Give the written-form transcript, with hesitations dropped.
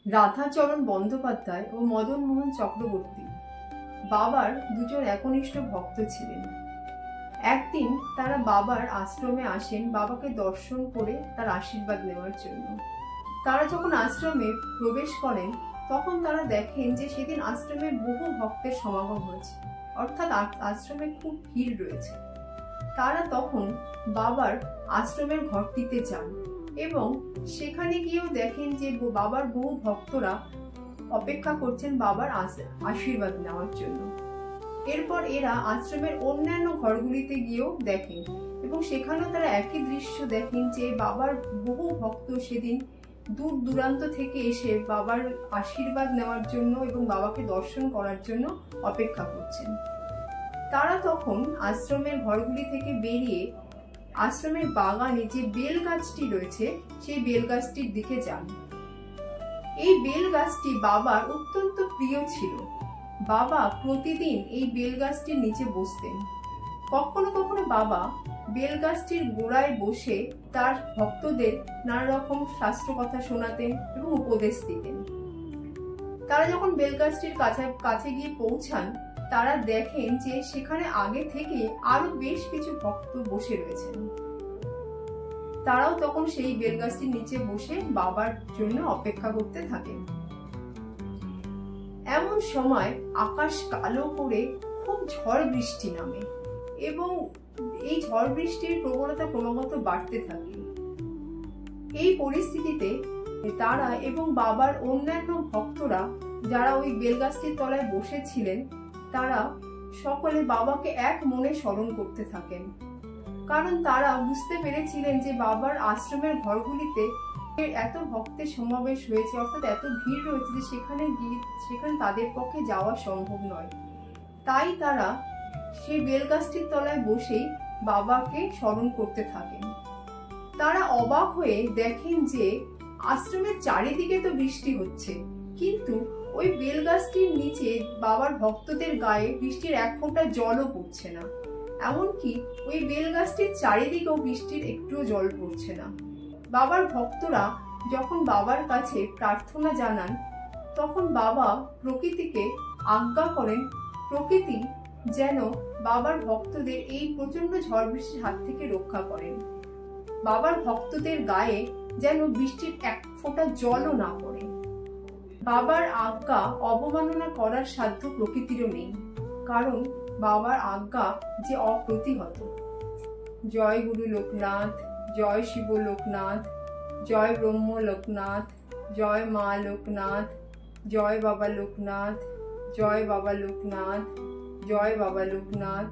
রাধাচরণ বন্দ্যোপাধ্যায় ও মদন মোহন চক্রবর্তী বাবার দুজন একনিষ্ঠ ভক্ত ছিলেন। একদিন তারা বাবার আশ্রমে আসেন বাবাকে দর্শন করে তার আশীর্বাদ নেওয়ার জন্য। তারা যখন আশ্রমে প্রবেশ করেন তখন তারা দেখেন যে সেদিন আশ্রমে বহু ভক্তের সমাগম হয়েছে, অর্থাৎ আশ্রমে খুব ভিড় রয়েছে। তারা তখন বাবার আশ্রমের ঘরটিতে যান এবং সেখানে গিয়েও দেখেন যে বাবার বহু ভক্তরা অপেক্ষা করছেন বাবার আশীর্বাদ নেওয়ার জন্য। এরপর এরা আশ্রমের অন্যান্য ঘরগুলিতে গিয়েও দেখেন এবং সেখানেও তারা একই দৃশ্য দেখেন যে বাবার বহু ভক্ত সেদিন দূর দূরান্ত থেকে এসে বাবার আশীর্বাদ নেওয়ার জন্য এবং বাবাকে দর্শন করার জন্য অপেক্ষা করছেন। তারা তখন আশ্রমের ঘরগুলি থেকে বেরিয়ে আশ্রমের বাগানে যে বেল গাছটি রয়েছে সেই বেল গাছটির দিকে যান। এই বেল গাছটি বাবার অত্যন্ত প্রিয় ছিল। বাবা প্রতিদিন এই বেল গাছটির নিচে বসতেন। কখনো কখনো বাবা বেল গাছটির গোড়ায় বসে তার ভক্তদের নানা রকম শাস্ত্র কথা শোনাতেন এবং উপদেশ দিতেন। তারা যখন বেল গাছটির কাছে গিয়ে পৌঁছান তারা দেখেন যে সেখানে আগে থেকে আরো বেশ কিছু ভক্ত বসে রয়েছেন। তারাও তখন সেই বেল গাছটির নিচে বসে বাবার জন্য অপেক্ষা করতে থাকেন। এমন সময় আকাশ কালো করে খুব ঝড় বৃষ্টি নামে এবং এই ঝড় বৃষ্টির প্রবণতা ক্রমাগত বাড়তে থাকে। এই পরিস্থিতিতে তারা এবং বাবার অন্যান্য ভক্তরা যারা ওই বেলগাছটির তলায় বসেছিলেন তারা সকলে বাবাকে এক মনে স্মরণ করতে থাকেন, কারণ তারা বুঝতে পেরেছিলেন যে বাবার আশ্রমের ঘরগুলিতে এত ভক্তের সমাবেশ হয়েছে, অর্থাৎ এত ভিড় রয়েছে যে সেখানে তাদের পক্ষে যাওয়া সম্ভব নয়। তাই তারা সেই বেলগাছটির তলায় বসেই বাবাকে স্মরণ করতে থাকেন। তারা অবাক হয়ে দেখেন যে আশ্রমের চারিদিকে তো বৃষ্টি হচ্ছে, কিন্তু ওই বেলগাছটির নিচে বাবার ভক্তদের গায়ে বৃষ্টির এক ফোঁটা জলও পড়ছে না। এমনকি ওই বেলগাছটির চারিদিকেও বৃষ্টির একটুও জল পড়ছে না। বাবার ভক্তরা যখন বাবার কাছে প্রার্থনা জানান তখন বাবা প্রকৃতিকে আজ্ঞা করেন প্রকৃতি যেন বাবার ভক্তদের এই প্রচন্ড ঝড় বৃষ্টির হাত থেকে রক্ষা করেন। বাবার ভক্তদের গায়ে যেন বৃষ্টির এক ফোঁটা জলও না পড়ে। বাবার আজ্ঞা অবমাননা করার সাধ্য প্রকৃতিরও নেই, কারণ বাবার আজ্ঞা যে অপ্রতিহত। জয় গুরু লোকনাথ, জয় শিব লোকনাথ, জয় ব্রহ্ম লোকনাথ, জয় মা লোকনাথ, জয় বাবা লোকনাথ, জয় বাবা লোকনাথ, জয় বাবা লোকনাথ।